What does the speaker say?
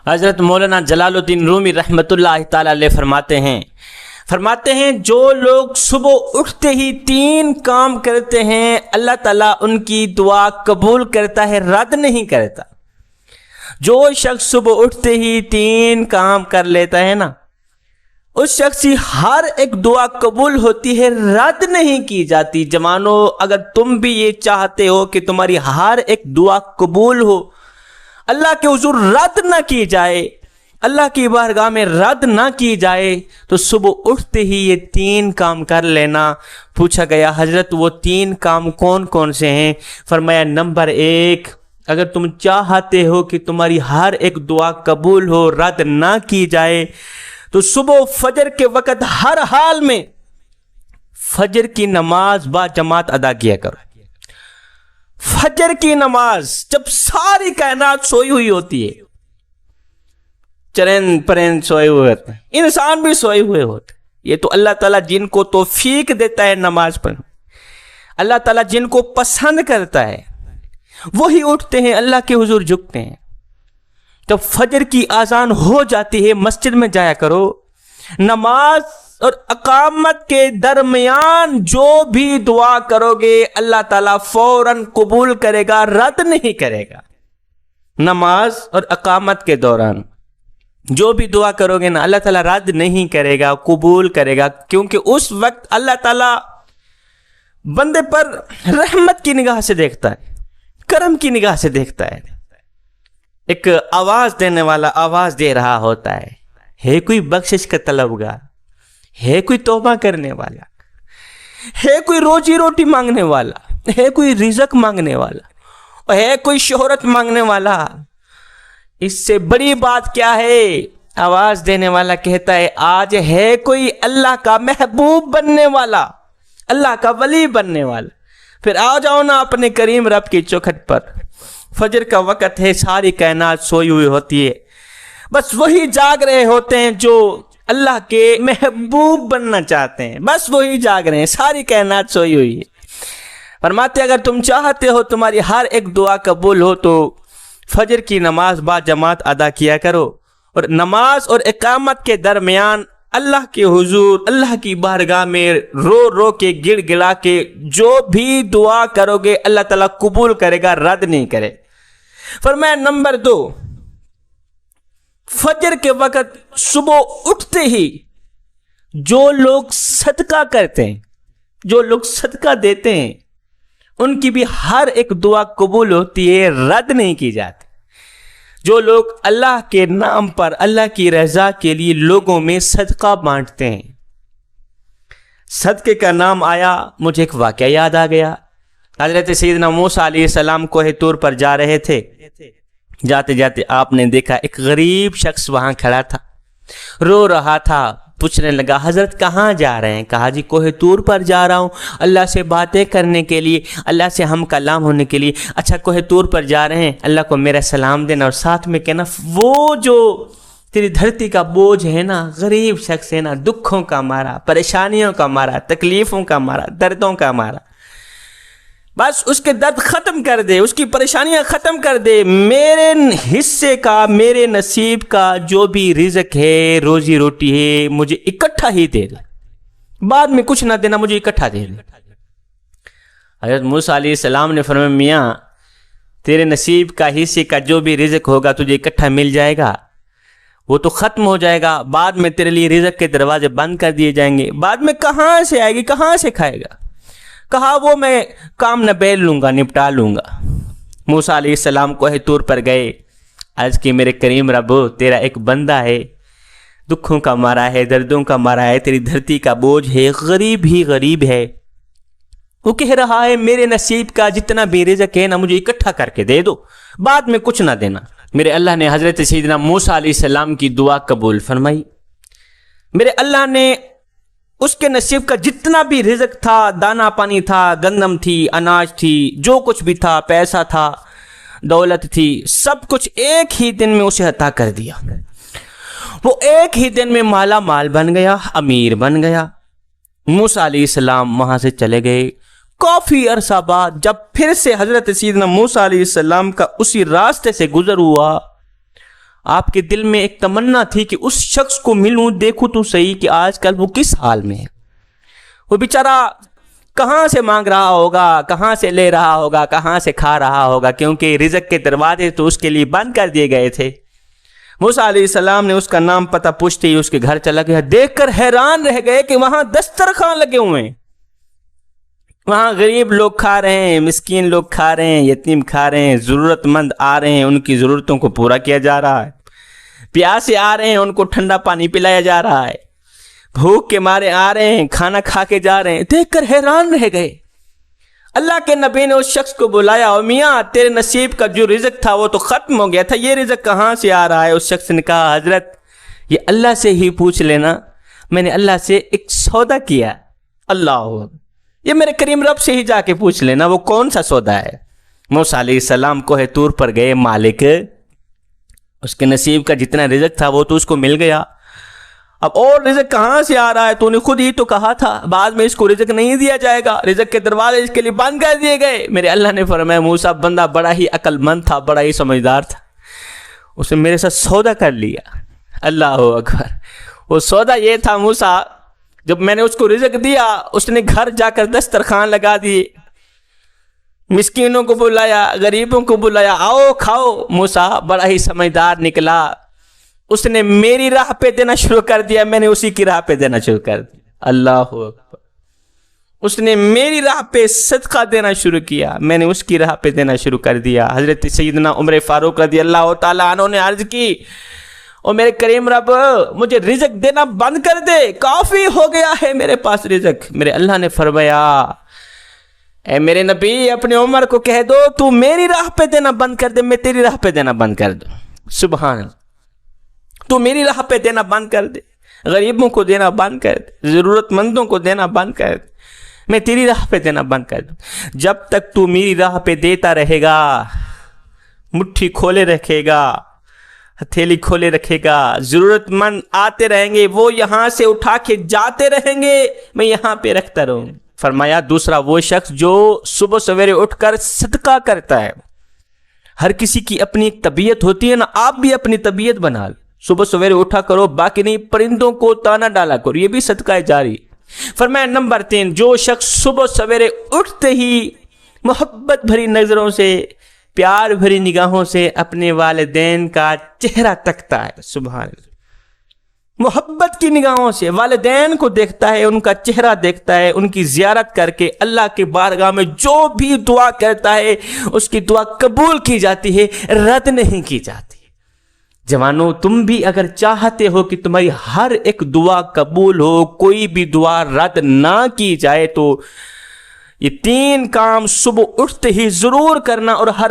हज़रत मौलाना जलालुद्दीन रूमी रहमतुल्लाह ताला अलैह फरमाते हैं जो लोग सुबह उठते ही 3 काम करते हैं अल्लाह ताला उनकी दुआ कबूल करता है, रद्द नहीं करता। जो शख्स सुबह उठते ही 3 काम कर लेता है ना, उस शख्स की हर एक दुआ कबूल होती है, रद्द नहीं की जाती। जवानों, अगर तुम भी ये चाहते हो कि तुम्हारी हर एक दुआ कबूल हो, अल्लाह के हुजूर रद्द ना की जाए, अल्लाह की बारगाह में रद्द ना की जाए, तो सुबह उठते ही ये 3 काम कर लेना। पूछा गया हजरत वो 3 काम कौन कौन से हैं? फरमाया नंबर 1, अगर तुम चाहते हो कि तुम्हारी हर एक दुआ कबूल हो, रद्द ना की जाए, तो सुबह फजर के वक़्त हर हाल में फजर की नमाज बा जमात अदा किया करो। फजर की नमाज जब सारी कायनात सोई हुई होती है, चरन परन सोए हुए होते हैं, इंसान भी सोए हुए होते हैं, ये तो अल्लाह ताला जिनको तौफीक देता है नमाज पढ़ने, अल्लाह ताला जिनको पसंद करता है वही उठते हैं, अल्लाह के हुजूर झुकते हैं। जब फजर की आजान हो जाती है मस्जिद में जाया करो। नमाज और अकामत के दरमियान जो भी दुआ करोगे अल्लाह ताला फौरन कबूल करेगा, रद्द नहीं करेगा। नमाज और अकामत के दौरान जो भी दुआ करोगे ना, अल्लाह ताला रद्द नहीं करेगा, कबूल करेगा, क्योंकि उस वक्त अल्लाह ताला बंदे पर रहमत की निगाह से देखता है, करम की निगाह से देखता है। एक आवाज देने वाला आवाज दे रहा होता है कोई बख्शिश का तलबगार, है कोई तौबा करने वाला, है कोई रोजी रोटी मांगने वाला, है कोई रिज़्क मांगने वाला, और है कोई शोहरत मांगने वाला। इससे बड़ी बात क्या है? आवाज देने वाला कहता है आज है कोई अल्लाह का महबूब बनने वाला, अल्लाह का वली बनने वाला। फिर आ जाओ ना अपने करीम रब की चौखट पर। फजर का वक़्त है, सारी कायनात सोई हुई होती है, बस वही जाग रहे होते हैं जो अल्लाह के महबूब बनना चाहते हैं, बस वही जाग रहे हैं, सारी कायनात सोई हुई है। फरमाते अगर तुम चाहते हो तुम्हारी हर एक दुआ कबूल हो तो फजर की नमाज बा जमात अदा किया करो, और नमाज और इकामत के दरमियान अल्लाह के हुजूर, अल्लाह की बारगाह में रो रो के गिड़गिड़ा के जो भी दुआ करोगे अल्लाह ताला कबूल करेगा, रद्द नहीं करे। फरमाया नंबर 2, फजर के वक़्त सुबह उठते ही जो लोग सदका करते हैं, जो लोग सदका देते हैं, उनकी भी हर एक दुआ कबूल होती है, रद्द नहीं की जाती। जो लोग अल्लाह के नाम पर, अल्लाह की रज़ा के लिए लोगों में सदका बांटते हैं। सदके का नाम आया, मुझे एक वाक़या याद आ गया। हज़रत सैयदना मूसा अलैहिस्सलाम कोहे तूर पर जा रहे थे, जाते जाते आपने देखा एक गरीब शख्स वहां खड़ा था, रो रहा था। पूछने लगा हजरत कहाँ जा रहे हैं? कहा जी कोहे तूर पर जा रहा हूँ, अल्लाह से बातें करने के लिए, अल्लाह से हम कलाम होने के लिए। अच्छा कोहे तूर पर जा रहे हैं, अल्लाह को मेरा सलाम देना और साथ में कहना वो जो तेरी धरती का बोझ है ना, गरीब शख्स है ना, दुखों का मारा, परेशानियों का मारा, तकलीफ़ों का मारा, दर्दों का मारा, बस उसके दर्द ख़त्म कर दे, उसकी परेशानियां ख़त्म कर दे। मेरे हिस्से का, मेरे नसीब का जो भी रिज़्क है, रोजी रोटी है, मुझे इकट्ठा ही दे दे, बाद में कुछ ना देना, मुझे इकट्ठा दे दे। हज़रत मूसा अलैहिस्सलाम ने फरमाया मियाँ तेरे नसीब का, हिस्से का जो भी रिज़्क होगा तुझे इकट्ठा मिल जाएगा, वो तो ख़त्म हो जाएगा, बाद में तेरे लिए रिज़्क के दरवाजे बंद कर दिए जाएंगे, बाद में कहाँ से आएगी, कहाँ से खाएगा? कहा वो मैं काम नबेल लूँगा, निपटा लूँगा। मूसा अलैहिस्सलाम कोहे तूर पर गए, आज के मेरे करीम रब तेरा एक बंदा है, दुखों का मारा है, दर्दों का मारा है, तेरी धरती का बोझ है, गरीब ही गरीब है, वो कह रहा है मेरे नसीब का जितना भी रिज़्क है ना मुझे इकट्ठा करके दे दो, बाद में कुछ ना देना। मेरे अल्लाह ने हज़रत सैयदना मूसा अलैहिस्सलाम की दुआ कबूल फरमाई। मेरे अल्लाह ने उसके नसीब का जितना भी रिज़्क था, दाना पानी था, गंदम थी, अनाज थी, जो कुछ भी था, पैसा था, दौलत थी, सब कुछ एक ही दिन में उसे अता कर दिया। वो एक ही दिन में माला माल बन गया, अमीर बन गया। मूसा अलैहिस्सलाम वहाँ से चले गए। काफ़ी अरसा बाद जब फिर से हज़रत सैयदना मूसा अलैहिस्सलाम का उसी रास्ते से गुजर हुआ, आपके दिल में एक तमन्ना थी कि उस शख्स को मिलूं, देखूं तो सही कि आजकल वो किस हाल में है। वो बेचारा कहाँ से मांग रहा होगा, कहाँ से ले रहा होगा, कहाँ से खा रहा होगा, क्योंकि रिज़्क़ के दरवाजे तो उसके लिए बंद कर दिए गए थे। मूसा अलैहिस्सलाम ने उसका नाम पता पूछते ही उसके घर चला गया। देखकर हैरान रह गए कि वहां दस्तरखान लगे हुए हैं, वहां गरीब लोग खा रहे हैं, मिस्कीन लोग खा रहे हैं, यतीम खा रहे हैं, ज़रूरतमंद आ रहे हैं, उनकी ज़रूरतों को पूरा किया जा रहा है। प्यासे आ रहे हैं, उनको ठंडा पानी पिलाया जा रहा है। भूख के मारे आ रहे हैं, खाना खा के जा रहे हैं। देखकर हैरान रह गए। अल्लाह के नबी ने उस शख्स को बुलाया, और मियाँ तेरे नसीब का जो रिज़्क़ था वो तो ख़त्म हो गया था, ये रिज़्क़ कहाँ से आ रहा है? उस शख्स ने कहा, हज़रत ये अल्लाह से ही पूछ लेना, मैंने अल्लाह से एक सौदा किया। अल्लाह, ये मेरे करीम रब से ही जाके पूछ लेना वो कौन सा सौदा है। मूसा अलैहिस्सलाम कोहे तूर पर गए, मालिक उसके नसीब का जितना रिज़्क़ था वो तो उसको मिल गया, अब और रिज़्क़ कहाँ से आ रहा है? तूने खुद ही तो कहा था बाद में इसको रिज़्क़ नहीं दिया जाएगा, रिज़्क़ के दरवाजे इसके लिए बंद कर दिए गए। मेरे अल्लाह ने फरमाया, मूसा बंदा बड़ा ही अक्लमंद था, बड़ा ही समझदार था, उसने मेरे साथ सौदा कर लिया। अल्लाह अकबर। वो सौदा ये था, मूसा जब मैंने उसको रिज़्क़ दिया, उसने घर जाकर दस्तरखान लगा दिए, मिस्कीनों को बुलाया, गरीबों को बुलाया, आओ खाओ। मूसा बड़ा ही समझदार निकला, उसने मेरी राह पे देना शुरू कर दिया, मैंने उसी की राह पे देना शुरू कर दिया। अल्लाह अकबर। उसने मेरी राह पे सदका देना शुरू किया, मैंने उसकी राह पे देना शुरू कर दिया। हजरत सैयदना उमर फारूक रज़ी अल्लाह ताला अन्हु ने अर्ज की, और मेरे करीम रब मुझे रिज़्क़ देना बंद कर दे, काफ़ी हो गया है मेरे पास रिज़्क़। मेरे अल्लाह ने फरमाया, ए मेरे नबी अपने उमर को कह दो तू मेरी राह पे देना बंद कर दे, मैं तेरी राह पे देना बंद कर दूँ। सुभान अल्लाह, तू मेरी राह पे देना बंद कर दे, गरीबों को देना बंद कर दे, ज़रूरतमंदों को देना बंद कर दे, मैं तेरी राह पे देना बंद कर दूँ। जब तक तू मेरी राह पे देता रहेगा, मुट्ठी खोले रखेगा, हथेली खोले रखेगा, ज़रूरतमंद आते रहेंगे, वो यहाँ से उठा के जाते रहेंगे, मैं यहाँ पे रखता रहूँ। फरमाया दूसरा वो शख्स जो सुबह सवेरे उठकर सदका करता है। हर किसी की अपनी एक तबीयत होती है ना, आप भी अपनी तबीयत बना लो, सुबह सवेरे उठा करो, बाकी नहीं परिंदों को ताना डाला करो, ये भी सदका है जारी। फरमाया नंबर 3, जो शख्स सुबह सवेरे उठते ही मोहब्बत भरी नज़रों से, प्यार भरी निगाहों से अपने वालिदैन का चेहरा तकता है। सुभान अल्लाह, मोहब्बत की निगाहों से वालिदैन को देखता है, उनका चेहरा देखता है, उनकी ज़ियारत करके अल्लाह के बारगाह में जो भी दुआ करता है उसकी दुआ कबूल की जाती है, रद्द नहीं की जाती। जवानों, तुम भी अगर चाहते हो कि तुम्हारी हर एक दुआ कबूल हो, कोई भी दुआ रद्द ना की जाए, तो ये 3 काम सुबह उठते ही ज़रूर करना, और हर